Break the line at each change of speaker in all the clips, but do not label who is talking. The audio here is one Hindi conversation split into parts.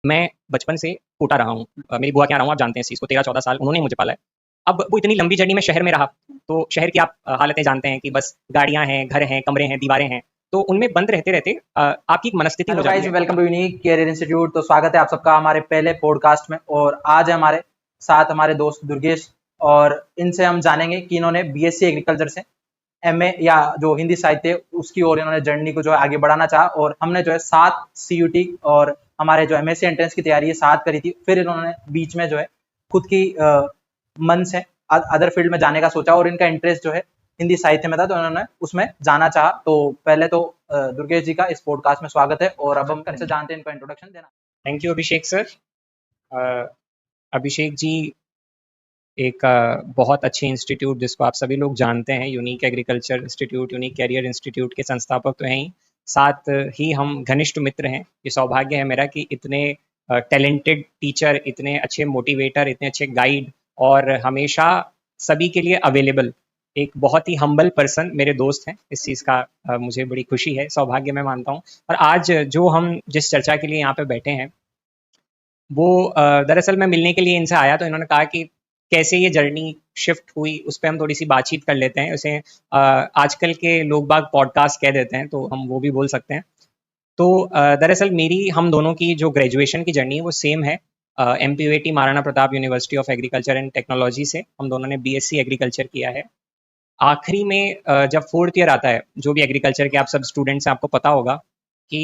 मैं बचपन से कोटा रहा हूँ। मेरी बुआ के यहाँ रहा हूँ, आप जानते हैं इस चीज़ को, 13-14 साल उन्होंने ही मुझे पाला है। अब वो इतनी लंबी जर्नी में शहर में रहा, तो शहर की आप हालतें जानते हैं कि बस गाड़ियाँ हैं, घर हैं, कमरे हैं, दीवारें हैं, तो उनमें बंद रहते-रहते आपकी एक मनस्थिति
हेलो
हो जाती
गाइज,
है।
Welcome to Unique Career Institute. तो स्वागत है आप सबका हमारे पहले पॉडकास्ट में। और आज है हमारे साथ हमारे दोस्त दुर्गेश, और इनसे हम जानेंगे कि इन्होंने बीएससी एग्रीकल्चर से एमए या जो हिंदी साहित्य उसकी ओर इन्होंने जर्नी को जो है आगे बढ़ाना चाहा। और हमने जो है 7 सीयूटी और हमारे जो एमएससी एंट्रेंस की तैयारी है 7 करी थी। फिर इन्होंने बीच में जो है खुद की मन से अदर फील्ड में जाने का सोचा, और इनका इंटरेस्ट जो है हिंदी साहित्य में था, तो उन्होंने उसमें जाना चाहा। तो पहले तो दुर्गेश जी का इस पॉडकास्ट में स्वागत है, और अब हम इनसे जानते हैं इनका इंट्रोडक्शन देना।
Thank you Abhishek sir. Abhishek ji एक बहुत अच्छे इंस्टीट्यूट जिसको आप सभी लोग जानते हैं, Unique Agriculture Institute, Unique Career Institute के संस्थापक तो हैं ही, साथ ही हम घनिष्ठ मित्र हैं। ये सौभाग्य है मेरा कि इतने टैलेंटेड टीचर, इतने अच्छे मोटिवेटर, इतने अच्छे गाइड और हमेशा सभी के लिए अवेलेबल एक बहुत ही हम्बल पर्सन मेरे दोस्त हैं। इस चीज़ का मुझे बड़ी खुशी है, सौभाग्य मैं मानता हूँ। और आज जो हम जिस चर्चा के लिए यहाँ पे बैठे हैं वो दरअसल मैं मिलने के लिए इनसे आया, तो इन्होंने कहा कि कैसे ये जर्नी शिफ्ट हुई उस पर हम थोड़ी सी बातचीत कर लेते हैं। उसे आजकल के लोग बाग पॉडकास्ट कह देते हैं, तो हम वो भी बोल सकते हैं। तो दरअसल मेरी हम दोनों की जो ग्रेजुएशन की जर्नी है वो सेम है। MPUAT Maharana Pratap university of agriculture and technology से हम दोनों ने BSc एग्रीकल्चर किया है। आखिरी में जब 4th ईयर आता है, जो भी एग्रीकल्चर के आप सब स्टूडेंट्स हैं आपको पता होगा कि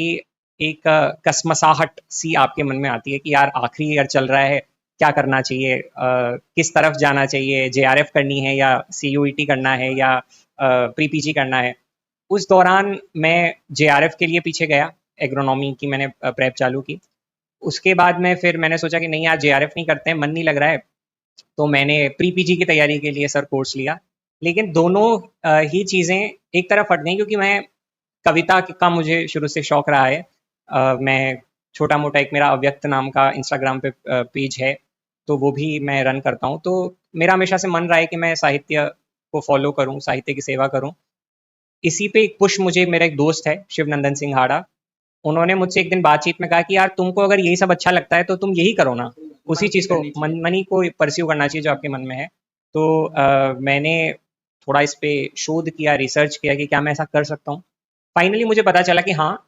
एक कसमसाहट सी आपके मन में आती है कि यार आखिरी ईयर चल रहा है, क्या करना चाहिए, किस तरफ जाना चाहिए, JRF करनी है या CUET करना है या प्री PG करना है। उस दौरान मैं JRF के लिए पीछे गया, एग्रोनॉमी की मैंने प्रेप चालू की। उसके बाद में फिर मैंने सोचा कि नहीं यार JRF नहीं करते हैं, मन नहीं लग रहा है, तो मैंने प्री PG की तैयारी के लिए सर कोर्स लिया। लेकिन दोनों ही चीज़ें एक तरफ हट गई, क्योंकि मैं कविता का मुझे शुरू से शौक रहा है। मैं छोटा मोटा एक मेरा अव्यक्त नाम का इंस्टाग्राम पे पेज है, तो वो भी मैं रन करता हूँ। तो मेरा हमेशा से मन रहा है कि मैं साहित्य को फॉलो करूँ, साहित्य की सेवा करूँ। इसी पे एक पुश मुझे मेरा एक दोस्त है शिवनंदन सिंह हाड़ा, उन्होंने मुझसे एक दिन बातचीत में कहा कि यार तुमको अगर यही सब अच्छा लगता है तो तुम यही करो ना, उसी चीज़ को मनी को परस्यू करना चाहिए जो आपके मन में है। तो मैंने थोड़ा इस पे शोध किया, रिसर्च किया कि क्या मैं ऐसा कर सकता हूँ। फाइनली मुझे पता चला कि हाँ,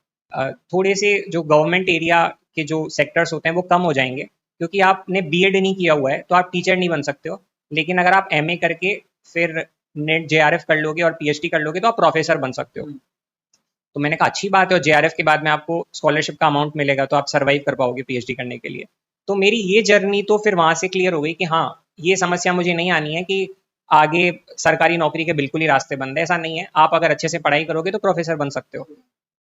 थोड़े से जो गवर्नमेंट एरिया के जो सेक्टर्स होते हैं वो कम हो जाएंगे, क्योंकि आपने BEd नहीं किया हुआ है तो आप टीचर नहीं बन सकते हो। लेकिन अगर आप MA करके फिर नेट JRF कर लोगे और PhD कर लोगे तो आप प्रोफेसर बन सकते हो। तो मैंने कहा अच्छी बात है, और JRF के बाद में आपको स्कॉलरशिप का अमाउंट मिलेगा तो आप सर्वाइव कर पाओगे PhD करने के लिए। तो मेरी ये जर्नी तो फिर वहाँ से क्लियर हो गई कि हाँ, ये समस्या मुझे नहीं आनी है कि आगे सरकारी नौकरी के बिल्कुल ही रास्ते बंद है। ऐसा नहीं है, आप अगर अच्छे से पढ़ाई करोगे तो प्रोफेसर बन सकते हो।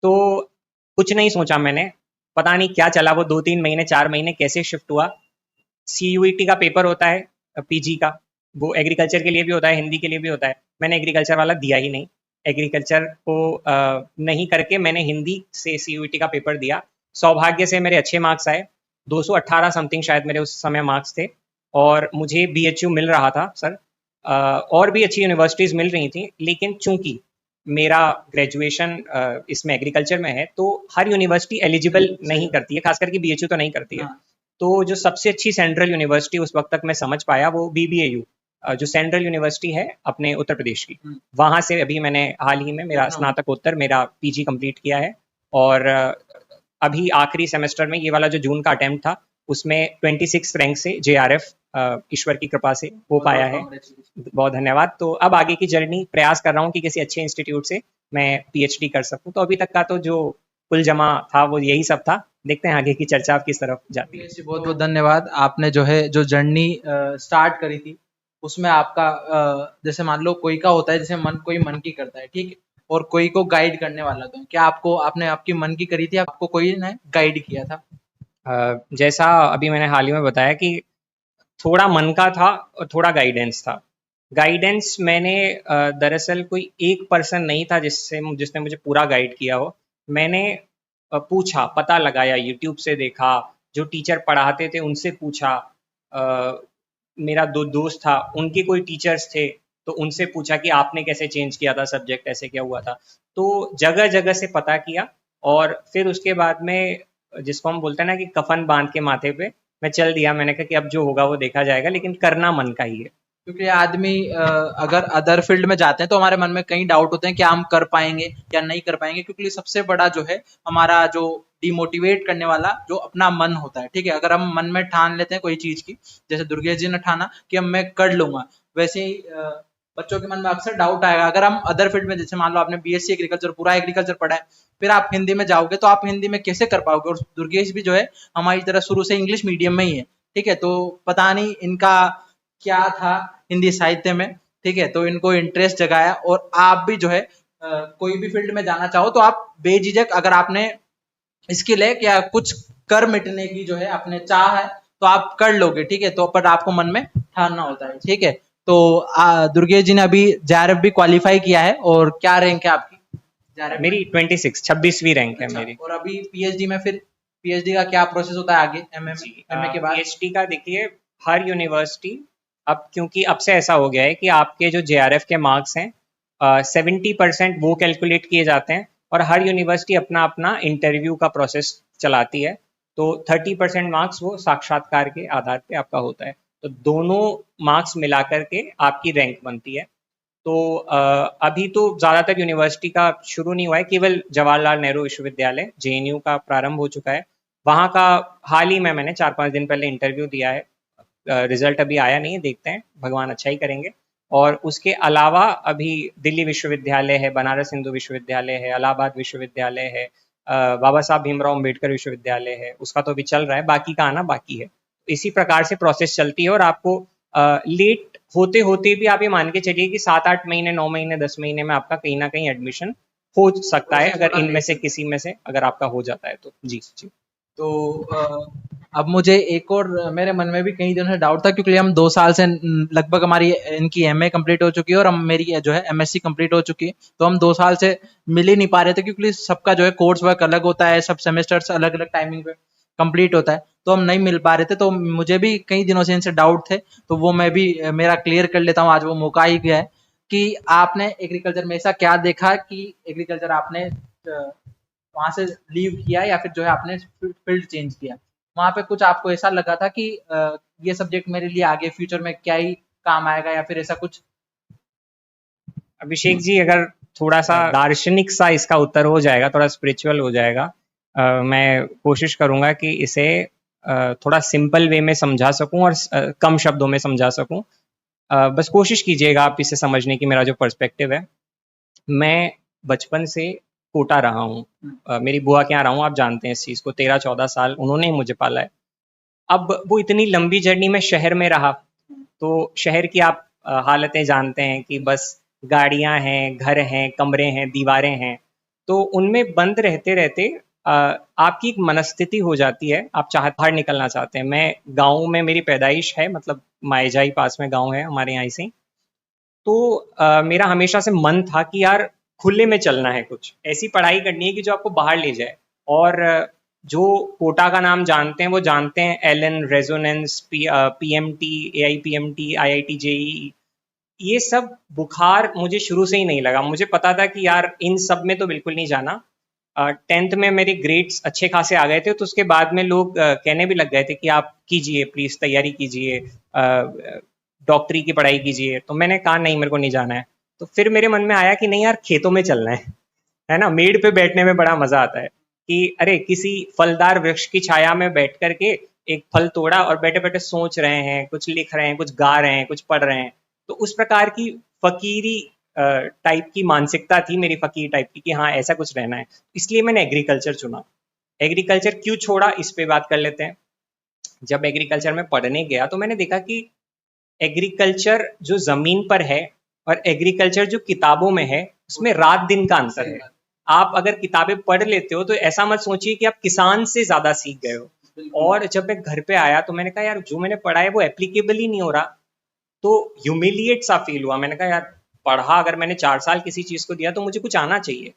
तो कुछ नहीं सोचा मैंने, पता नहीं क्या चला वो 2-3 महीने 4 महीने कैसे शिफ्ट हुआ। CUET का पेपर होता है PG का, वो एग्रीकल्चर के लिए भी होता है, हिंदी के लिए भी होता है। मैंने एग्रीकल्चर वाला दिया ही नहीं, एग्रीकल्चर को नहीं करके मैंने हिंदी से CUET का पेपर दिया। सौभाग्य से मेरे अच्छे मार्क्स आए, 218 समथिंग शायद मेरे उस समय मार्क्स थे, और मुझे BHU मिल रहा था सर। और भी अच्छी यूनिवर्सिटीज़ मिल रही थी, लेकिन चूंकि मेरा ग्रेजुएशन इसमें एग्रीकल्चर में है तो हर यूनिवर्सिटी एलिजिबल नहीं करती है, खास करके BHU तो नहीं करती है। तो जो सबसे अच्छी सेंट्रल यूनिवर्सिटी उस वक्त तक मैं समझ पाया वो BBAU, जो सेंट्रल यूनिवर्सिटी है अपने उत्तर प्रदेश की, वहाँ से अभी मैंने हाल ही में मेरा स्नातकोत्तर, मेरा PG कंप्लीट किया है। और अभी आखिरी सेमेस्टर में ये वाला जो जून का अटेम्प्ट था उसमें 26 रैंक से JRF ईश्वर की कृपा से हो पाया है। बहुत धन्यवाद। तो अब आगे की जर्नी प्रयास कर रहा हूँ कि किसी अच्छे इंस्टीट्यूट से मैं PhD कर सकूँ। तो अभी तक का तो जो कुल जमा था वो यही सब था। देखते हैं आगे की चर्चा आप किस तरफ जाती है।
बहुत बहुत धन्यवाद। आपने जो है जो जर्नी स्टार्ट करी थी उसमें आपका जैसे मान लो कोई का होता है जैसे कोई मन की करता है, ठीक है, और कोई को गाइड करने वाला था। क्या आपने आपकी मन की करी थी, आपको कोई ने गाइड किया था?
जैसा अभी मैंने हाल ही में बताया कि थोड़ा मन का था और थोड़ा गाइडेंस था। गाइडेंस मैंने दरअसल कोई एक पर्सन नहीं था जिसने मुझे पूरा गाइड किया हो। मैंने पूछा, पता लगाया, यूट्यूब से देखा, जो टीचर पढ़ाते थे उनसे पूछा, मेरा दोस्त था उनके कोई टीचर्स थे तो उनसे पूछा कि आपने कैसे चेंज किया था सब्जेक्ट, ऐसे क्या हुआ था। तो जगह जगह से पता किया, और फिर उसके बाद में जिसको हम बोलते हैं ना कि कफन बांध के माथे पे मैं चल दिया। मैंने कहा कि अब जो होगा वो देखा जाएगा, लेकिन करना मन का ही है।
क्योंकि आदमी अगर अदर फील्ड में जाते हैं तो हमारे मन में कई डाउट होते हैं कि हम कर पाएंगे या नहीं कर पाएंगे, क्योंकि सबसे बड़ा जो है हमारा जो डिमोटिवेट करने वाला जो अपना मन होता है। ठीक है, अगर हम मन में ठान लेते हैं कोई चीज की, जैसे दुर्गेश जी ने ठाना कि अब मैं कर लूंगा, वैसे ही बच्चों के मन में अक्सर डाउट आएगा। अगर हम अदर फील्ड में, जैसे मान लो आपने बीएससी एग्रीकल्चर, पूरा एग्रीकल्चर पढ़ा है, फिर आप हिंदी में जाओगे तो आप हिंदी में कैसे कर पाओगे? और दुर्गेश भी जो है हमारी तरह शुरू से इंग्लिश मीडियम में ही है। ठीक है, तो पता नहीं इनका क्या था हिंदी साहित्य में। ठीक है, तो इनको इंटरेस्ट जगाया। और आप भी जो है कोई भी फील्ड में जाना चाहो तो आप बेझिझक, अगर आपने स्किल है या कुछ कर मिटने की जो है आपने चाह है तो आप कर लोगे। ठीक है, तो पर आपको मन में ठानना होता है। ठीक है, तो दुर्गेश जी ने अभी जेआरएफ भी क्वालिफाई किया है, और क्या रैंक है आपकी जेआरएफ?
मेरी 26वीं रैंक है मेरी।
और अभी पीएचडी में, फिर पीएचडी का क्या प्रोसेस होता है आगे एमए के बाद?
पीएचडी का देखिए, हर यूनिवर्सिटी अब, क्योंकि अब से ऐसा हो गया है कि आपके जो जेआरएफ के मार्क्स हैं 70% वो कैलकुलेट किए जाते हैं, और हर यूनिवर्सिटी अपना अपना इंटरव्यू का प्रोसेस चलाती है। तो 30% मार्क्स वो साक्षात्कार के आधार पे आपका होता है। तो दोनों मार्क्स मिलाकर के आपकी रैंक बनती है। तो अभी तो ज़्यादातर यूनिवर्सिटी का शुरू नहीं हुआ है, केवल जवाहरलाल नेहरू विश्वविद्यालय जेएनयू का प्रारंभ हो चुका है। वहाँ का हाल ही में मैंने 4-5 दिन पहले इंटरव्यू दिया है। रिजल्ट अभी आया नहीं है, देखते हैं, भगवान अच्छा ही करेंगे। और उसके अलावा अभी दिल्ली विश्वविद्यालय है, बनारस हिंदू विश्वविद्यालय है, इलाहाबाद विश्वविद्यालय है, बाबा साहब भीमराव अम्बेडकर विश्वविद्यालय है, उसका तो अभी चल रहा है, बाकी का आना बाकी है। इसी प्रकार से प्रोसेस चलती है, और आपको लेट होते होते भी आप ये मान के चलिए कि 7-8 महीने, 9 महीने, 10 महीने में आपका कहीं ना कहीं एडमिशन हो सकता है, अगर इनमें से किसी में से अगर आपका हो जाता है तो। जी जी।
तो अब मुझे एक और, मेरे मन में भी कई दिनों से डाउट था, क्योंकि हम 2 साल से लगभग हमारी इनकी एमए कंप्लीट हो चुकी है और हम मेरी जो है एमएससी कंप्लीट हो चुकी है। तो हम 2 साल से मिल ही नहीं पा रहे थे, क्योंकि सबका जो है कोर्स वर्क अलग होता है, सब सेमेस्टर्स अलग अलग टाइमिंग पे कंप्लीट होता है, तो हम नहीं मिल पा रहे थे। तो मुझे भी कई दिनों से इनसे डाउट थे, तो वो मैं भी मेरा क्लियर कर लेता हूँ। आज वो मौका ही गया है कि आपने एग्रीकल्चर में ऐसा क्या देखा कि एग्रीकल्चर आपने वहां से लीव किया, या फिर जो है आपने फील्ड चेंज किया? वहां पे कुछ आपको ऐसा लगा था कि ये सब्जेक्ट मेरे लिए आगे फ्यूचर में क्या ही काम आएगा, या फिर ऐसा कुछ?
अभिषेक जी, अगर थोड़ा सा दार्शनिक सा इसका उत्तर हो जाएगा, थोड़ा स्पिरिचुअल हो जाएगा, मैं कोशिश करूंगा कि इसे थोड़ा सिंपल वे में समझा सकूं और कम शब्दों में समझा सकूं। बस कोशिश कीजिएगा आप इसे समझने की। मेरा जो पर्सपेक्टिव है, मैं बचपन से कोटा रहा हूँ, मेरी बुआ के यहाँ रहा हूँ, आप जानते हैं इस चीज़ को, 13-14 साल उन्होंने ही मुझे पाला है। अब वो इतनी लंबी जर्नी में शहर में रहा, तो शहर की आप हालतें जानते हैं कि बस गाड़ियां हैं, घर हैं, कमरे हैं, दीवारें हैं। तो उनमें बंद रहते रहते आपकी एक मनस्थिति हो जाती है, आप बाहर निकलना चाहते हैं। मैं गाँव में, मेरी पैदाइश है, मतलब मायजाई पास में गाँव है हमारे यहाँ से। तो मेरा हमेशा से मन था कि यार खुले में चलना है, कुछ ऐसी पढ़ाई करनी है कि जो आपको बाहर ले जाए। और जो कोटा का नाम जानते हैं वो जानते हैं, Allen, Resonance, PMT, AIPMT, IIT JEE, ये सब बुखार मुझे शुरू से ही नहीं लगा। मुझे पता था कि यार इन सब में तो बिल्कुल नहीं जाना। 10th में मेरे ग्रेड्स अच्छे खासे आ गए थे, तो उसके बाद में लोग कहने भी लग गए थे कि आप कीजिए, प्लीज तैयारी कीजिए, डॉक्टरी की पढ़ाई कीजिए। तो मैंने कहा नहीं, मेरे को नहीं जाना है। तो फिर मेरे मन में आया कि नहीं यार, खेतों में चलना है ना, मेड़ पे बैठने में बड़ा मजा आता है कि अरे किसी फलदार वृक्ष की छाया में बैठ करके एक फल तोड़ा और बैठे बैठे सोच रहे हैं, कुछ लिख रहे हैं, कुछ गा रहे हैं, कुछ पढ़ रहे हैं। तो उस प्रकार की फकीरी टाइप की मानसिकता थी मेरी, फकीर टाइप की, कि हाँ ऐसा कुछ रहना है। इसलिए मैंने एग्रीकल्चर चुना। एग्रीकल्चर क्यों छोड़ा, इस पे बात कर लेते हैं। जब एग्रीकल्चर में पढ़ने गया तो मैंने देखा कि एग्रीकल्चर जो जमीन पर है और एग्रीकल्चर जो किताबों में है, उसमें रात दिन का अंतर है। आप अगर किताबें पढ़ लेते हो तो ऐसा मत सोचिए कि आप किसान से ज्यादा सीख गए हो। और जब मैं घर पे आया तो मैंने कहा यार जो मैंने पढ़ा है वो एप्लीकेबल ही नहीं हो रहा। तो ह्यूमिलिएट सा फील हुआ। मैंने कहा यार पढ़ा अगर मैंने 4 साल किसी चीज को दिया तो मुझे कुछ आना चाहिए।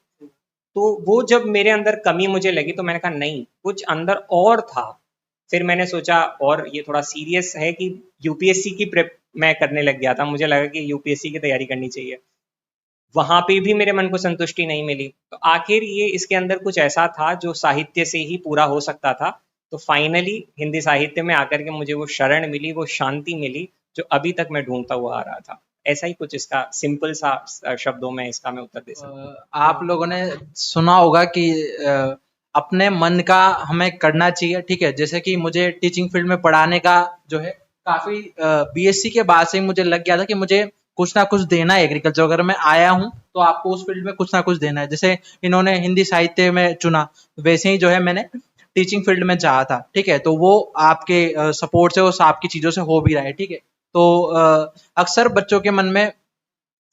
तो वो जब मेरे अंदर कमी मुझे लगी तो मैंने कहा नहीं, कुछ अंदर और था। फिर मैंने सोचा, और ये थोड़ा सीरियस है, कि यूपीएससी की प्रेप मैं करने लग गया था। मुझे लगा कि यूपीएससी की तैयारी करनी चाहिए। वहां पे भी मेरे मन को संतुष्टि नहीं मिली। तो आखिर ये इसके अंदर कुछ ऐसा था जो साहित्य से ही पूरा हो सकता था। तो फाइनली हिंदी साहित्य में आकर के मुझे वो शरण मिली, वो शांति मिली जो अभी तक मैं ढूंढता हुआ आ रहा था। ऐसा ही कुछ इसका सिंपल सा शब्दों में इसका मैं उत्तर दे सकता हूँ।
आप लोगों ने सुना होगा कि अपने मन का हमें करना चाहिए, ठीक है। जैसे कि मुझे टीचिंग फील्ड में पढ़ाने का जो है काफी बीएससी के बाद से ही मुझे लग गया था कि मुझे कुछ ना कुछ देना है एग्रीकल्चर। अगर मैं आया हूँ तो आपको उस फील्ड में कुछ ना कुछ देना है। जैसे इन्होंने हिंदी साहित्य में चुना, वैसे ही जो है मैंने टीचिंग फील्ड में चाहा था, ठीक है। तो वो आपके सपोर्ट से, उस आपकी चीजों से हो भी रहा है, ठीक है। तो अक्सर बच्चों के मन में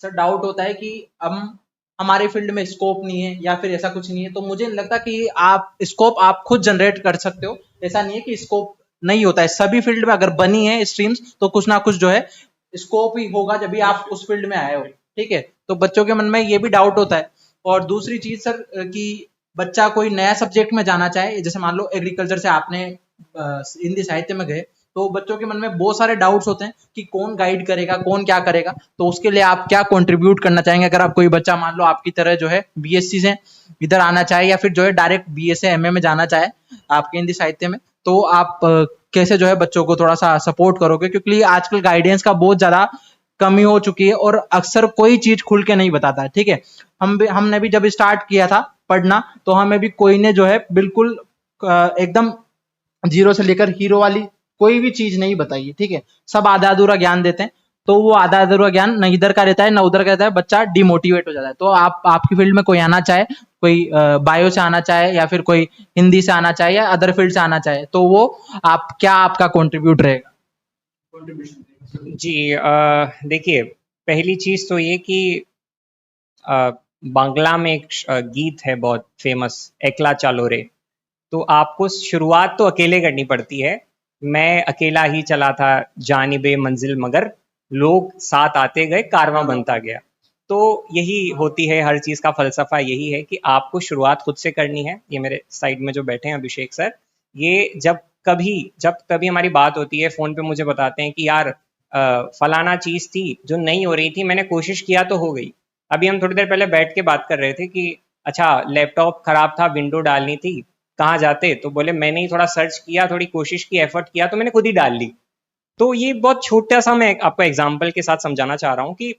सर डाउट होता है कि हम हमारे फील्ड में स्कोप नहीं है या फिर ऐसा कुछ नहीं है। तो मुझे नहीं लगता कि आप स्कोप आप खुद जनरेट कर सकते हो। ऐसा नहीं है कि स्कोप नहीं होता है, सभी फील्ड में अगर बनी है स्ट्रीम्स तो कुछ ना कुछ जो है स्कोप ही होगा जब भी आप उस फील्ड में आए हो, ठीक है। तो बच्चों के मन में ये भी डाउट होता है। और दूसरी चीज सर कि बच्चा कोई नया सब्जेक्ट में जाना चाहे, जैसे मान लो एग्रीकल्चर से आपने हिंदी साहित्य में गए, तो बच्चों के मन में बहुत सारे डाउट्स होते हैं कि कौन गाइड करेगा, कौन क्या करेगा। तो उसके लिए आप क्या कंट्रीब्यूट करना चाहेंगे? अगर आप कोई बच्चा मान लो आपकी तरह जो है बीएससी से इधर आना चाहे या फिर जो है डायरेक्ट बीए से एमए में जाना चाहे आपके हिंदी साहित्य में, तो आप कैसे जो है बच्चों को थोड़ा सा सपोर्ट करोगे? क्योंकि आजकल गाइडेंस का बहुत ज्यादा कमी हो चुकी है और अक्सर कोई चीज खुल के नहीं बताता है, ठीक है। हमने भी जब स्टार्ट किया था पढ़ना, तो हमें भी कोई ने जो है बिल्कुल एकदम जीरो से लेकर हीरो वाली कोई भी चीज नहीं बताई है, ठीक है। सब आधा अधूरा ज्ञान देते हैं, तो वो आधा अधूरा ज्ञान न इधर का रहता है न उधर का रहता है, बच्चा डिमोटिवेट हो जाता है। तो आप आपकी फील्ड में कोई आना चाहे, कोई बायो से आना चाहे या फिर कोई हिंदी से आना चाहे या अदर फील्ड से आना चाहे, तो वो आप क्या आपका कॉन्ट्रीब्यूट रहेगा?
जी देखिए, पहली चीज तो ये कि बांग्ला में एक गीत है बहुत फेमस, एकला चालो रे। तो आपको शुरुआत तो अकेले करनी पड़ती है। मैं अकेला ही चला था जानिबे मंजिल, मगर लोग साथ आते गए, कारवां बनता गया। तो यही होती है हर चीज का फलसफा, यही है कि आपको शुरुआत खुद से करनी है। ये मेरे साइड में जो बैठे हैं अभिषेक सर, ये जब कभी हमारी बात होती है फोन पे, मुझे बताते हैं कि यार फलाना चीज थी जो नहीं हो रही थी, मैंने कोशिश किया तो हो गई। अभी हम थोड़ी देर पहले बैठ के बात कर रहे थे कि अच्छा लैपटॉप खराब था, विंडो डालनी थी, कहाँ जाते? तो बोले मैंने ही थोड़ा सर्च किया, थोड़ी कोशिश की, एफर्ट किया, तो मैंने खुद ही डाल ली। तो ये बहुत छोटा सा मैं आपको एग्जाम्पल के साथ समझाना चाह रहा हूँ कि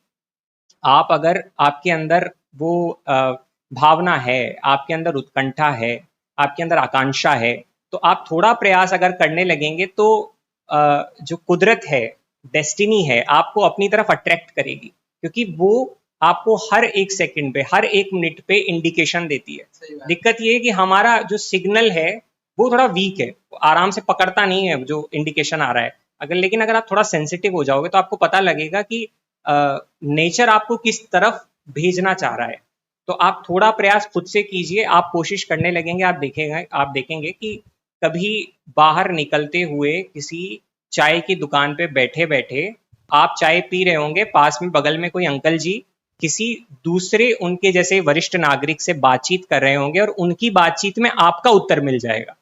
आप अगर आपके अंदर वो भावना है, आपके अंदर उत्कंठा है, आपके अंदर आकांक्षा है, तो आप थोड़ा प्रयास अगर करने लगेंगे तो जो कुदरत है, डेस्टिनी है, आपको अपनी तरफ अट्रैक्ट करेगी, क्योंकि वो आपको हर एक सेकंड पे, हर एक मिनट पे इंडिकेशन देती है। दिक्कत ये है कि हमारा जो सिग्नल है वो थोड़ा वीक है, आराम से पकड़ता नहीं है जो इंडिकेशन आ रहा है। लेकिन अगर आप थोड़ा सेंसिटिव हो जाओगे तो आपको पता लगेगा कि नेचर आपको किस तरफ भेजना चाह रहा है। तो आप थोड़ा प्रयास खुद से कीजिए, आप कोशिश करने लगेंगे, आप देखेंगे कि कभी बाहर निकलते हुए किसी चाय की दुकान पे बैठे बैठे आप चाय पी रहे होंगे, पास में बगल में कोई अंकल जी किसी दूसरे उनके जैसे वरिष्ठ नागरिक से बातचीत कर रहे होंगे और उनकी बातचीत में आपका उत्तर मिल जाएगा।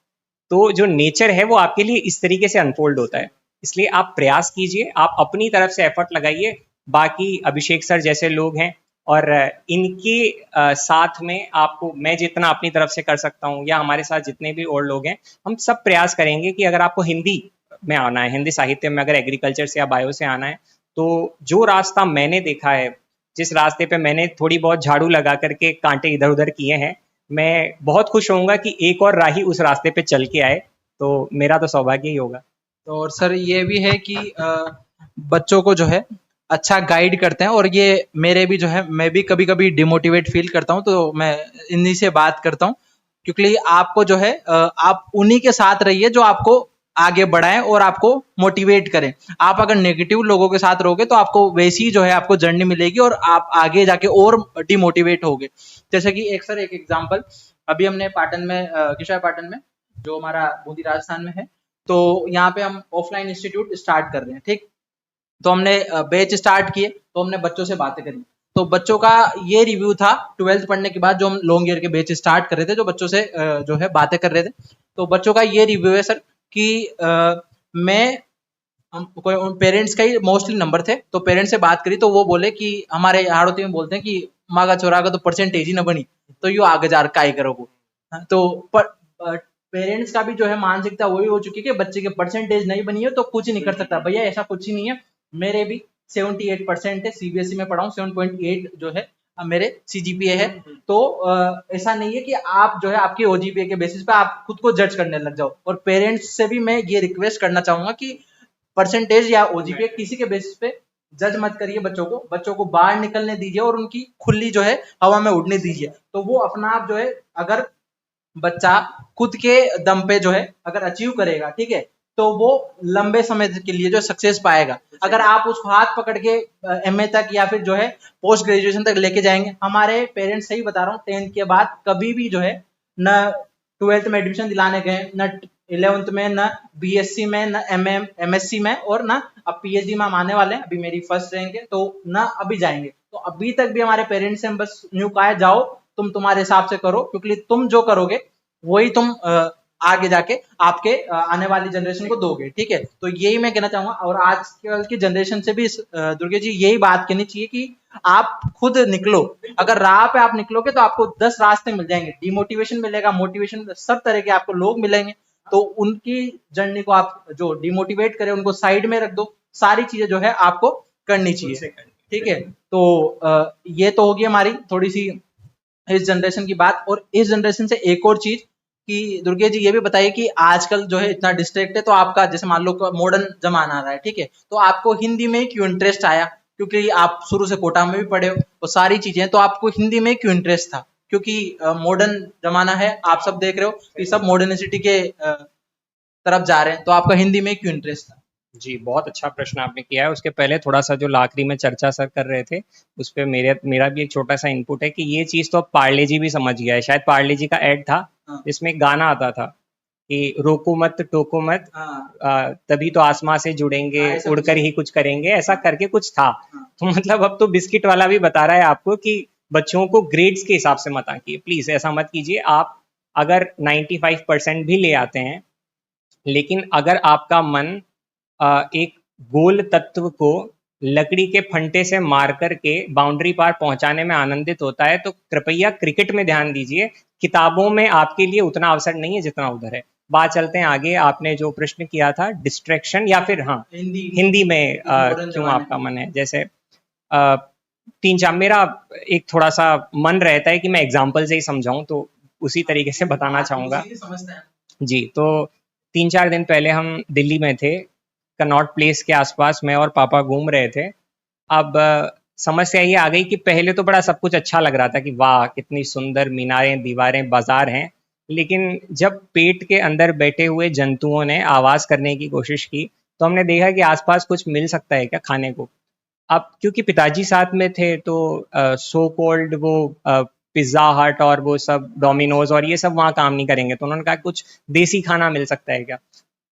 तो जो नेचर है वो आपके लिए इस तरीके से अनफोल्ड होता है। इसलिए आप प्रयास कीजिए, आप अपनी तरफ से एफर्ट लगाइए। बाकी अभिषेक सर जैसे लोग हैं और इनके साथ में आपको, मैं जितना अपनी तरफ से कर सकता हूँ या हमारे साथ जितने भी और लोग हैं, हम सब प्रयास करेंगे कि अगर आपको हिंदी में आना है, हिंदी साहित्य में अगर एग्रीकल्चर से या बायो से आना है, तो जो रास्ता मैंने देखा है, जिस रास्ते पे मैंने थोड़ी बहुत झाड़ू लगा करके कांटे इधर उधर किए हैं, मैं बहुत खुश होऊंगा कि एक और राही उस रास्ते पे चल के आए, तो मेरा तो सौभाग्य ही होगा।
तो और सर ये भी है कि बच्चों को जो है अच्छा गाइड करते हैं, और ये मेरे भी जो है, मैं भी कभी कभी डिमोटिवेट फील करता हूँ, तो मैं इन्हीं से बात करता हूँ। क्योंकि आपको जो है आप उन्हीं के साथ रहिए जो आपको आगे बढ़ाएं और आपको मोटिवेट करें। आप अगर नेगेटिव लोगों के साथ रहोगे तो आपको वैसी ही जो है आपको जर्नी मिलेगी और आप आगे जाके और डिमोटिवेट होगे। जैसे कि एक एग्जांपल, अभी हमने पाटन में किशा पाटन में, जो हमारा बूंदी राजस्थान में है, तो यहाँ पे हम ऑफलाइन इंस्टीट्यूट स्टार्ट कर रहे हैं, ठीक। तो हमने बैच स्टार्ट किए, तो हमने बच्चों से बातें करी। तो बच्चों का ये रिव्यू था 12th पढ़ने के बाद, जो हम लॉन्ग ईयर के बैच स्टार्ट कर रहे थे, जो बच्चों से जो है बातें कर रहे थे, तो बच्चों का ये रिव्यू है सर कि मैं कोई पेरेंट्स का ही मोस्टली नंबर थे, तो पेरेंट्स से बात करी तो वो बोले कि हमारे हाड़ोती में बोलते हैं कि माँ का छोरा का तो परसेंटेज ही ना बनी तो यू आगे जा का ही करोगे। तो पेरेंट्स का भी जो है मानसिकता वही हो चुकी है कि बच्चे के परसेंटेज नहीं बनी है तो कुछ नहीं कर सकता। भैया ऐसा कुछ ही नहीं है, मेरे भी 78% है, सीबीएसई में पढ़ा हूँ, 7.8 जो है मेरे सीजीपीए है। तो ऐसा नहीं है कि आप जो है आपके ओजीपीए के बेसिस पे आप खुद को जज करने लग जाओ। और पेरेंट्स से भी मैं ये रिक्वेस्ट करना चाहूंगा कि परसेंटेज या ओजीपीए किसी के बेसिस पे जज मत करिए बच्चों को बाहर निकलने दीजिए और उनकी खुली जो है हवा में उड़ने दीजिए। तो वो अपना आप जो है, अगर बच्चा खुद के दम पे जो है अगर अचीव करेगा, ठीक है, तो वो लंबे समय के लिए जो सक्सेस पाएगा। अगर आप उसको हाथ पकड़ के एमए तक या फिर जो है पोस्ट ग्रेजुएशन तक लेके जाएंगे, हमारे पेरेंट्स सही बता रहा हूँ 10th के बाद कभी भी जो है न 12th में एडमिशन दिलाने गए, न 11th में, न बीएससी में, न एमएससी में, और न अब पीएचडी में हम आने वाले हैं, अभी मेरी फर्स्ट रैंक है तो न अभी जाएंगे। तो अभी तक भी हमारे पेरेंट्स से बस न्यू कहा जाओ तुम तुम्हारे हिसाब से करो, क्योंकि तुम जो करोगे वही तुम आगे जाके आपके आने वाली जनरेशन को दोगे, ठीक है। तो यही मैं कहना चाहूंगा। और आजकल की जनरेशन से भी दुर्गे जी यही बात कहनी चाहिए कि आप खुद निकलो। अगर राह पे आप निकलोगे तो आपको 10 रास्ते मिल जाएंगे, डिमोटिवेशन मिलेगा, मोटिवेशन, सब तरह के आपको लोग मिलेंगे। तो उनकी जर्नी को आप जो डिमोटिवेट करें उनको साइड में रख दो, सारी चीजें जो है आपको करनी चाहिए, ठीक है। तो ये तो होगी हमारी थोड़ी सी इस जनरेशन की बात। और इस जनरेशन से एक और चीज कि दुर्गे जी ये भी बताइए कि आजकल जो है इतना डिस्ट्रैक्ट है, तो आपका जैसे मान लो मॉडर्न जमाना आ रहा है, ठीक है, तो आपको हिंदी में क्यों इंटरेस्ट आया? क्योंकि आप शुरू से कोटा में भी पढ़े हो और सारी चीजें, तो आपको हिंदी में क्यों इंटरेस्ट था? क्योंकि मॉडर्न जमाना है, आप सब देख रहे हो कि सब मॉडर्निसिटी के तरफ जा रहे हैं, तो आपका हिंदी में क्यों इंटरेस्ट था?
जी, बहुत अच्छा प्रश्न आपने किया है। उसके पहले थोड़ा-सा जो आखिरी में चर्चा सर कर रहे थे, उस पे मेरा भी एक छोटा-सा इनपुट है कि ये चीज़ तो अब पार्ले जी भी समझ गया है। शायद पार्ले जी का ऐड था, जिसमें एक गाना आता था कि रोको मत, टोको मत, तभी तो आसमां से जुड़ेंगे, उड़कर ही कुछ करेंगे, ऐसा करके कुछ था। तो मतलब अब तो बिस्किट वाला भी बता रहा है आपको कि बच्चों को ग्रेड्स के हिसाब से मत आंकिए, प्लीज़ ऐसा मत कीजिए। आप अगर 95% भी ले आते हैं, लेकिन अगर आपका मन एक गोल तत्व को लकड़ी के फंटे से मार करके बाउंड्री पार पहुंचाने में आनंदित होता है, तो कृपया क्रिकेट में ध्यान दीजिए। किताबों में आपके लिए उतना अवसर नहीं है जितना उधर है। बात चलते हैं आगे। आपने जो प्रश्न किया था डिस्ट्रैक्शन या फिर हाँ हिंदी में क्यों आपका मन है, जैसे तीन चार मेरा एक थोड़ा सा मन रहता है कि मैं एग्जाम्पल से ही समझाऊं, तो उसी तरीके से बताना चाहूंगा जी। तो 3-4 दिन पहले हम दिल्ली में थे, कनॉट प्लेस के आसपास मैं और पापा घूम रहे थे। अब समस्या ये आ गई कि पहले तो बड़ा सब कुछ अच्छा लग रहा था कि वाह कितनी सुंदर मीनारें, दीवारें, बाजार हैं, लेकिन जब पेट के अंदर बैठे हुए जंतुओं ने आवाज करने की कोशिश की तो हमने देखा कि आसपास कुछ मिल सकता है क्या खाने को। अब क्योंकि पिताजी साथ में थे तो सो कॉल्ड वो पिज्ज़ा हट और वो सब डोमिनोज और ये सब वहाँ काम नहीं करेंगे, तो उन्होंने कहा कुछ देसी खाना मिल सकता है क्या।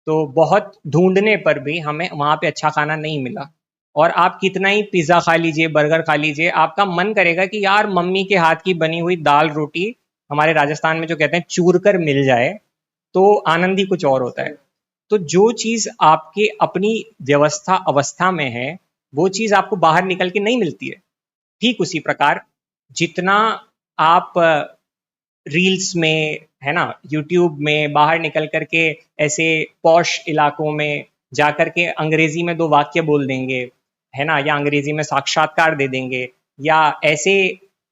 तो बहुत ढूंढने पर भी हमें वहाँ पे अच्छा खाना नहीं मिला। और आप कितना ही पिज़्ज़ा खा लीजिए, बर्गर खा लीजिए, आपका मन करेगा कि यार मम्मी के हाथ की बनी हुई दाल रोटी, हमारे राजस्थान में जो कहते हैं चूर कर मिल जाए, तो आनंद ही कुछ और होता है। तो जो चीज़ आपके अपनी व्यवस्था अवस्था में है, वो चीज़ आपको बाहर निकल के नहीं मिलती है। ठीक उसी प्रकार जितना आप रील्स में, है ना, यूट्यूब में बाहर निकल करके ऐसे पॉश इलाकों में जा कर के अंग्रेजी में 2 वाक्य बोल देंगे, है ना, या अंग्रेजी में साक्षात्कार दे देंगे, या ऐसे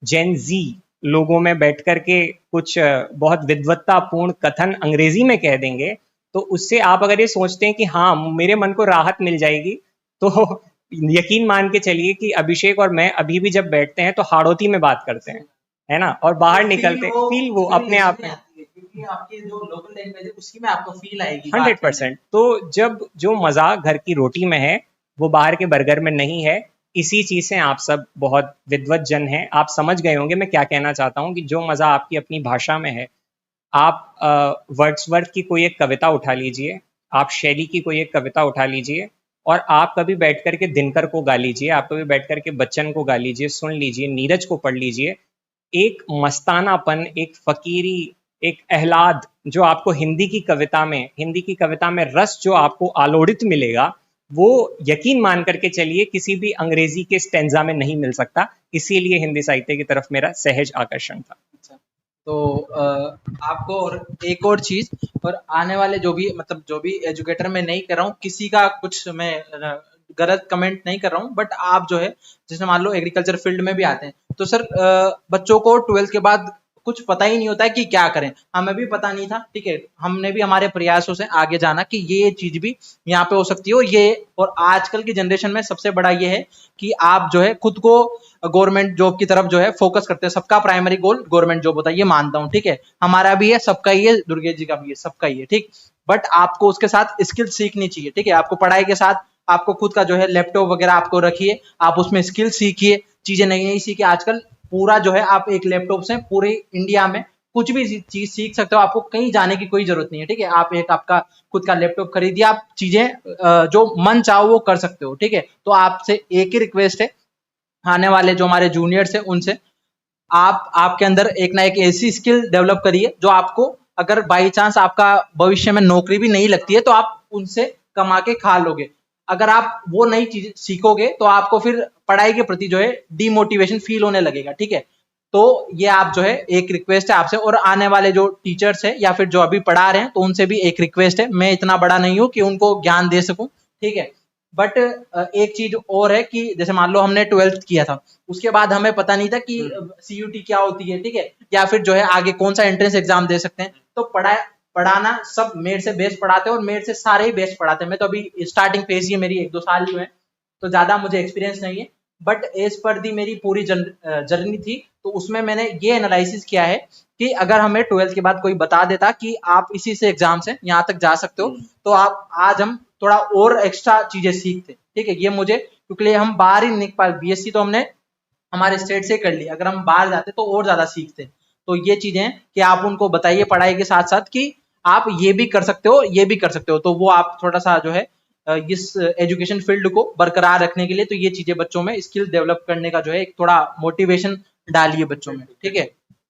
जेन जी लोगों में बैठ कर के कुछ बहुत विद्वत्तापूर्ण कथन अंग्रेजी में कह देंगे, तो उससे आप अगर ये सोचते हैं कि हाँ मेरे मन को राहत मिल जाएगी, तो यकीन मान के चलिए कि अभिषेक और मैं अभी भी जब बैठते हैं तो हाड़ौती में बात करते हैं, है ना, और बाहर निकलते फील वो अपने आप में,
क्योंकि आपकी जो लोकल लैंग्वेज है उसी में आपको फील आएगी
100%। तो जब जो मजा घर की रोटी में है वो बाहर के बर्गर में नहीं है। इसी चीज से आप सब बहुत विद्वत जन हैं, आप समझ गए होंगे मैं क्या कहना चाहता हूँ कि जो मजा आपकी अपनी भाषा में है। आप वर्ड्सवर्थ की कोई एक कविता उठा लीजिए, आप शैली की कोई एक कविता उठा लीजिए, और आप कभी बैठ कर के दिनकर को गा लीजिए, आप कभी बैठ कर के बच्चन को गा लीजिए, सुन लीजिए, नीरज को पढ़ लीजिए। एक मस्तानापन, एक फकीरी, एक आह्लाद जो आपको हिंदी की कविता में रस जो आपको आलोड़ित मिलेगा, वो यकीन मान करके चलिए किसी भी अंग्रेजी के स्टेंजा में नहीं मिल सकता। इसीलिए हिंदी साहित्य की तरफ मेरा सहज आकर्षण था।
अच्छा, तो आपको और एक और चीज, और आने वाले जो भी मतलब जो भी एजुकेटर मैं नहीं कर रहा हूँ, किसी का कुछ मैं गलत कमेंट नहीं कर रहा हूँ, बट आप जो है जैसे मान लो एग्रीकल्चर फील्ड में भी आते हैं, तो सर बच्चों को 12th के बाद कुछ पता ही नहीं होता है कि क्या करें। हमें भी पता नहीं था, ठीक है, हमने भी हमारे प्रयासों से आगे जाना कि ये चीज भी यहाँ पे हो सकती है। और आजकल की जनरेशन में सबसे बड़ा ये है कि आप जो है खुद को गवर्नमेंट जॉब की तरफ जो है फोकस करते हैं। सबका प्राइमरी गोल गवर्नमेंट जॉब होता है, ये मानता हूँ, ठीक है, हमारा भी है, सबका ही है, दुर्गेश जी का भी है, सबका ही है, ठीक। बट आपको उसके साथ स्किल सीखनी चाहिए, ठीक है, आपको पढ़ाई के साथ आपको खुद का जो है लैपटॉप वगैरह आपको रखिए, आप उसमें स्किल सीखिए, चीजें नई नई सीखिए। आजकल पूरा जो है आप एक लैपटॉप से पूरे इंडिया में कुछ भी चीज सीख सकते हो, आपको कहीं जाने की कोई जरूरत नहीं है, ठीक है। आप एक आपका खुद का लैपटॉप खरीदिए, आप चीजें जो मन चाहो वो कर सकते हो, ठीक है। तो आपसे एक ही रिक्वेस्ट है, आने वाले जो हमारे जूनियर्स हैं उनसे, आप आपके अंदर एक ना एक ऐसी स्किल डेवलप करिए जो आपको, अगर बाई चांस आपका भविष्य में नौकरी भी नहीं लगती है तो आप उनसे कमा के खा लोगे। अगर आप वो नई चीज सीखोगे तो आपको फिर पढ़ाई के प्रति जो है डिमोटिवेशन फील होने लगेगा, ठीक है। तो ये आप जो है एक रिक्वेस्ट है आपसे, और आने वाले जो टीचर्स है या फिर जो अभी पढ़ा रहे हैं तो उनसे भी एक रिक्वेस्ट है। मैं इतना बड़ा नहीं हूं कि उनको ज्ञान दे सकूं, ठीक है, बट एक चीज और है कि जैसे मान लो हमने 12th किया था, उसके बाद हमें पता नहीं था कि सीयूटी क्या होती है, ठीक है, या फिर जो है आगे कौन सा एंट्रेंस एग्जाम दे सकते हैं। तो पढ़ाना सब मेरे से बेस्ट पढ़ाते हैं, और मेरे से सारे ही बेस्ट पढ़ाते हैं। मैं तो अभी स्टार्टिंग फेज ही मेरी 1-2 साल ही हुए, तो ज्यादा मुझे एक्सपीरियंस नहीं है, बट एज पर दी मेरी पूरी जर्नी थी, तो उसमें मैंने ये एनालिसिस किया है कि अगर हमें 12th के बाद कोई बता देता कि आप इसी से एग्जाम से यहाँ तक जा सकते हो, तो आप आज हम थोड़ा और एक्स्ट्रा चीजें सीखते, ठीक है। ये मुझे, क्योंकि हम बाहर ही नहीं निकल पाए, बीएससी तो हमने हमारे स्टेट से कर ली, अगर हम बाहर जाते तो और ज्यादा सीखते। तो ये चीजें कि आप उनको बताइए पढ़ाई के साथ साथ कि आप ये भी कर सकते हो, ये भी कर सकते हो, तो वो आप थोड़ा सा जो है इस एजुकेशन फील्ड को बरकरार रखने के लिए, तो ये चीजें बच्चों में स्किल डेवलप करने का जो है एक थोड़ा मोटिवेशन डालिए बच्चों में, ठीक है।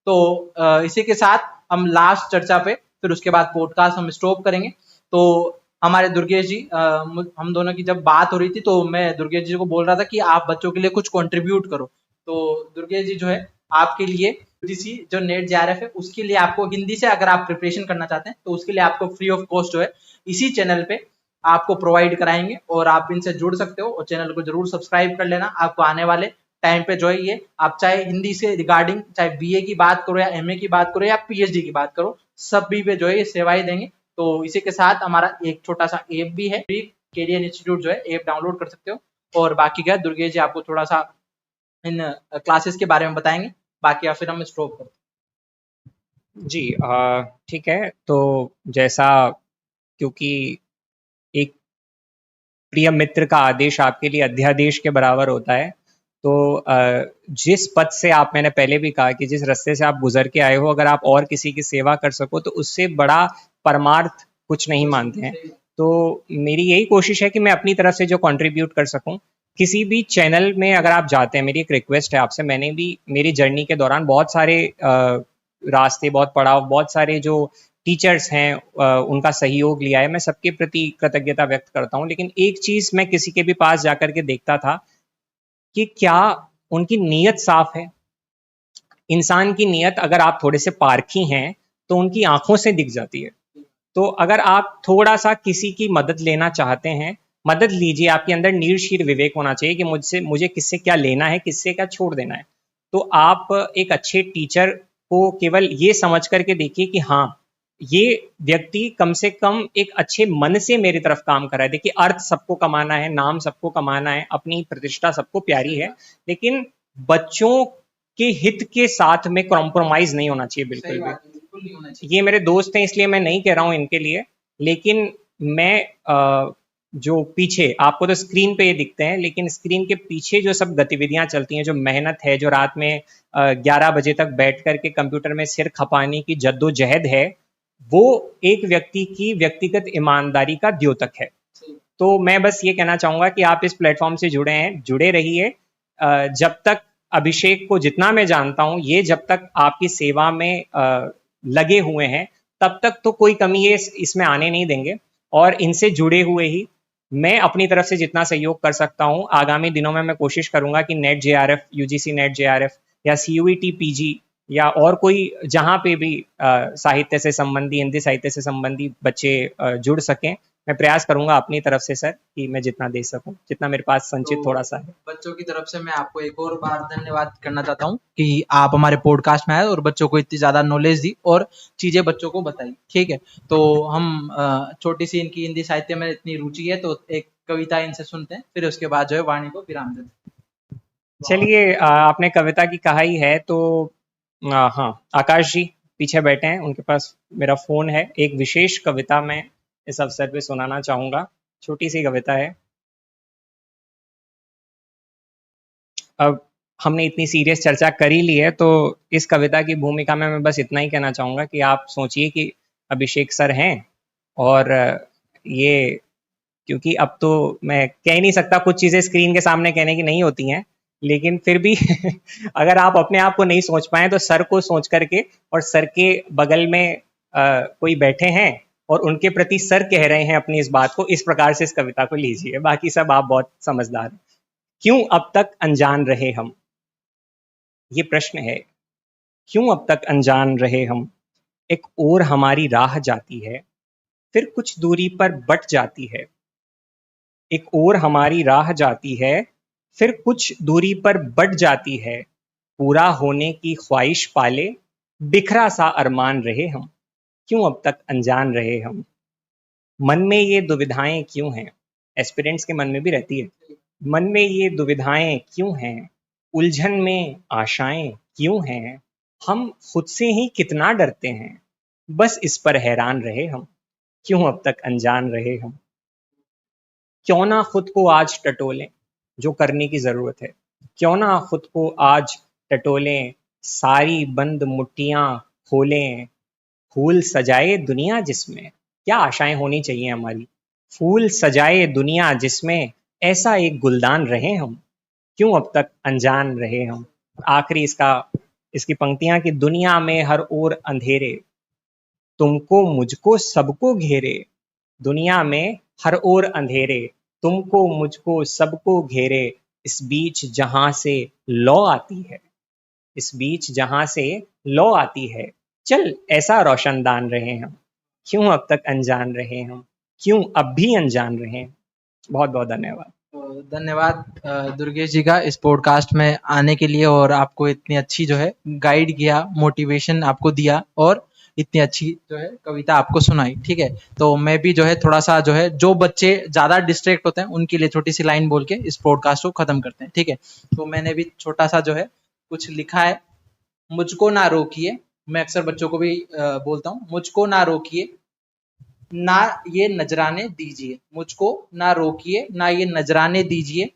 तो इसी के साथ हम लास्ट चर्चा पे, फिर उसके बाद पॉडकास्ट हम स्टॉप करेंगे। तो हमारे दुर्गेश जी, हम दोनों की जब बात हो रही थी तो मैं दुर्गेश जी को बोल रहा था कि आप बच्चों के लिए कुछ कंट्रीब्यूट करो। तो दुर्गेश जी जो है आपके लिए यूजीसी जो नेट जेआरएफ है उसके लिए आपको हिंदी से अगर आप प्रिपरेशन करना चाहते हैं तो उसके लिए आपको फ्री ऑफ कॉस्ट जो है इसी चैनल पे आपको प्रोवाइड कराएंगे, और आप इनसे जुड़ सकते हो, और चैनल को जरूर सब्सक्राइब कर लेना। आपको आने वाले टाइम पे जो है ये, आप चाहे हिंदी से रिगार्डिंग चाहे बीए की बात करो या एमए की बात करो या पीएचडी की बात करो, सभी पे जो है ये सेवाएं देंगे। तो इसी के साथ हमारा एक छोटा सा ऐप भी है, कैरियर इंस्टीट्यूट जो है ऐप डाउनलोड कर सकते हो। और बाकी क्या दुर्गेश जी आपको थोड़ा सा इन क्लासेस के बारे में बताएंगे, बाकी या फिर हम स्टॉप करते
हैं। जी ठीक है, तो जैसा, क्योंकि एक प्रिय मित्र का आदेश आपके लिए अध्यादेश के बराबर होता है, तो जिस पद से आप, मैंने पहले भी कहा कि जिस रास्ते से आप गुजर के आए हो, अगर आप और किसी की सेवा कर सको तो उससे बड़ा परमार्थ कुछ नहीं मानते हैं। तो मेरी यही कोशिश है कि मैं अपनी तरफ से जो कंट्रीब्यूट कर सकूं, किसी भी चैनल में अगर आप जाते हैं, मेरी एक रिक्वेस्ट है आपसे, मैंने भी मेरी जर्नी के दौरान बहुत सारे रास्ते, बहुत पड़ाव, बहुत सारे जो टीचर्स हैं उनका सहयोग लिया है, मैं सबके प्रति कृतज्ञता व्यक्त करता हूं। लेकिन एक चीज मैं किसी के भी पास जाकर के देखता था कि क्या उनकी नीयत साफ है। इंसान की नीयत अगर आप थोड़े से पारखी हैं तो उनकी आंखों से दिख जाती है। तो अगर आप थोड़ा सा किसी की मदद लेना चाहते हैं, मदद लीजिए। आपके अंदर नीरशीर विवेक होना चाहिए कि मुझे किससे क्या लेना है, किससे क्या छोड़ देना है। तो आप एक अच्छे टीचर को केवल ये समझ करके देखिए कि हाँ, ये व्यक्ति कम से कम एक अच्छे मन से मेरी तरफ काम कर रहा है। देखिए, अर्थ सबको कमाना है, नाम सबको कमाना है, अपनी प्रतिष्ठा सबको प्यारी है, लेकिन बच्चों के हित के साथ में कॉम्प्रोमाइज नहीं होना चाहिए, बिल्कुल भी। ये मेरे दोस्त हैं इसलिए मैं नहीं कह रहा हूं इनके लिए, लेकिन मैं जो पीछे आपको तो स्क्रीन पे ये दिखते हैं, लेकिन स्क्रीन के पीछे जो सब गतिविधियां चलती हैं, जो मेहनत है, जो रात में 11 बजे तक बैठ करके कंप्यूटर में सिर खपाने की जद्दोजहद है, वो एक व्यक्ति की व्यक्तिगत ईमानदारी का द्योतक है। तो मैं बस ये कहना चाहूंगा कि आप इस प्लेटफॉर्म से जुड़े हैं, जुड़े रहिए। जब तक अभिषेक को जितना मैं जानता हूं, ये जब तक आपकी सेवा में लगे हुए हैं, तब तक तो कोई कमी ये इसमें आने नहीं देंगे, और इनसे जुड़े हुए ही मैं अपनी तरफ से जितना सहयोग कर सकता हूँ आगामी दिनों में मैं कोशिश करूंगा कि net JRF, UGC net JRF या सीयूईटी पीजी या और कोई जहाँ पे भी साहित्य से संबंधी, हिंदी साहित्य से संबंधी बच्चे जुड़ सकें, मैं प्रयास करूंगा अपनी तरफ से सर कि मैं जितना दे सकूं, जितना मेरे पास संचित
तो
थोड़ा सा है।
बच्चों की तरफ से मैं आपको एक और बार धन्यवाद करना चाहता हूँ कि आप हमारे पॉडकास्ट में आए और बच्चों को इतनी ज़्यादा नॉलेज दी और चीज़ें बच्चों को बताई। ठीक है, तो हम छोटी सी इनकी हिंदी साहित्य में इतनी रुचि है तो एक कविता इनसे सुनते हैं, फिर उसके बाद जो है वाणी को विराम देते हैं।
चलिए, आपने कविता की कहा ही है तो हाँ, आकाश जी पीछे बैठे हैं, उनके पास मेरा फोन है। एक विशेष कविता मैं इस अवसर पे सुनाना चाहूंगा, छोटी सी कविता है। अब हमने इतनी सीरियस चर्चा कर ही ली है तो इस कविता की भूमिका में मैं बस इतना ही कहना चाहूंगा कि आप सोचिए कि अभिषेक सर हैं और ये, क्योंकि अब तो मैं कह नहीं सकता, कुछ चीजें स्क्रीन के सामने कहने की नहीं होती हैं, लेकिन फिर भी अगर आप अपने आप को नहीं सोच पाए तो सर को सोच करके, और सर के बगल में कोई बैठे हैं और उनके प्रति सर कह रहे हैं अपनी इस बात को, इस प्रकार से इस कविता को लीजिए। बाकी सब आप बहुत समझदार हैं। क्यों अब तक अनजान रहे हम, ये प्रश्न है। क्यों अब तक अनजान रहे हम, एक और हमारी राह जाती है, फिर कुछ दूरी पर बट जाती है। एक और हमारी राह जाती है, फिर कुछ दूरी पर बट जाती है। पूरा होने की ख्वाहिश पाले, बिखरा सा अरमान रहे हम। क्यों अब तक अनजान रहे हम। मन में ये दुविधाएं क्यों हैं, एस्पिरेंट्स के मन में भी रहती है। मन में ये दुविधाएं क्यों हैं, उलझन में आशाएं क्यों हैं। हम खुद से ही कितना डरते हैं, बस इस पर हैरान रहे हम। क्यों अब तक अनजान रहे हम। क्यों ना खुद को आज टटोलें, जो करने की जरूरत है। क्यों ना खुद को आज टटोलें, सारी बंद मुट्ठियां खोलें। फूल सजाए दुनिया जिसमें, क्या आशाएं होनी चाहिए हमारी। फूल सजाए दुनिया जिसमें, ऐसा एक गुलदान रहे हम। क्यों अब तक अनजान रहे हम। आखिरी इसकी पंक्तियां कि दुनिया में हर ओर अंधेरे, तुमको मुझको सबको घेरे। दुनिया में हर ओर अंधेरे, तुमको मुझको सबको घेरे। इस बीच जहां से लौ आती है, इस बीच जहां से लौ आती है। चल ऐसा रोशनदान रहे हम। क्यों अब तक अनजान रहे हम, क्यों अब भी अनजान रहे हैं। बहुत बहुत धन्यवाद।
तो धन्यवाद दुर्गेश जी का इस पॉडकास्ट में आने के लिए, और आपको इतनी अच्छी जो है गाइड किया, मोटिवेशन आपको दिया और इतनी अच्छी जो है कविता आपको सुनाई। ठीक है, तो मैं भी जो है थोड़ा सा जो है, जो बच्चे ज्यादा डिस्ट्रैक्ट होते हैं उनके लिए छोटी सी लाइन बोल के इस पॉडकास्ट को खत्म करते हैं। ठीक है, तो मैंने भी छोटा सा जो है कुछ लिखा है। मुझको ना रोकिए, मैं अक्सर बच्चों को भी बोलता हूँ, मुझको ना रोकिए ना ये नजराने दीजिए। मुझको ना रोकिए ना ये नजराने दीजिए।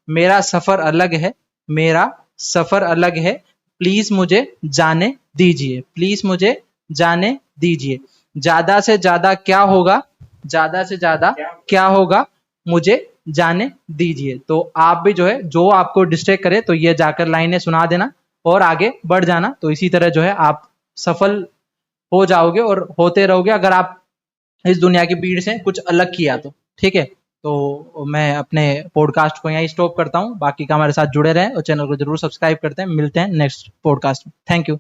मेरा सफर अलग है, मेरा सफर अलग है। प्लीज मुझे जाने दीजिए, प्लीज मुझे जाने दीजिए। ज्यादा से ज्यादा क्या होगा, ज्यादा से ज्यादा क्या होगा, मुझे जाने दीजिए। तो आप भी जो है, जो आपको डिस्ट्रैक्ट करे तो ये जाकर लाइनें सुना देना और आगे बढ़ जाना। तो इसी तरह जो है आप सफल हो जाओगे और होते रहोगे, अगर आप इस दुनिया की भीड़ से कुछ अलग किया तो। ठीक है, तो मैं अपने पॉडकास्ट को यहीं स्टॉप करता हूँ। बाकी का हमारे साथ जुड़े रहें और चैनल को जरूर सब्सक्राइब करते हैं। मिलते हैं नेक्स्ट पॉडकास्ट में। Thank you.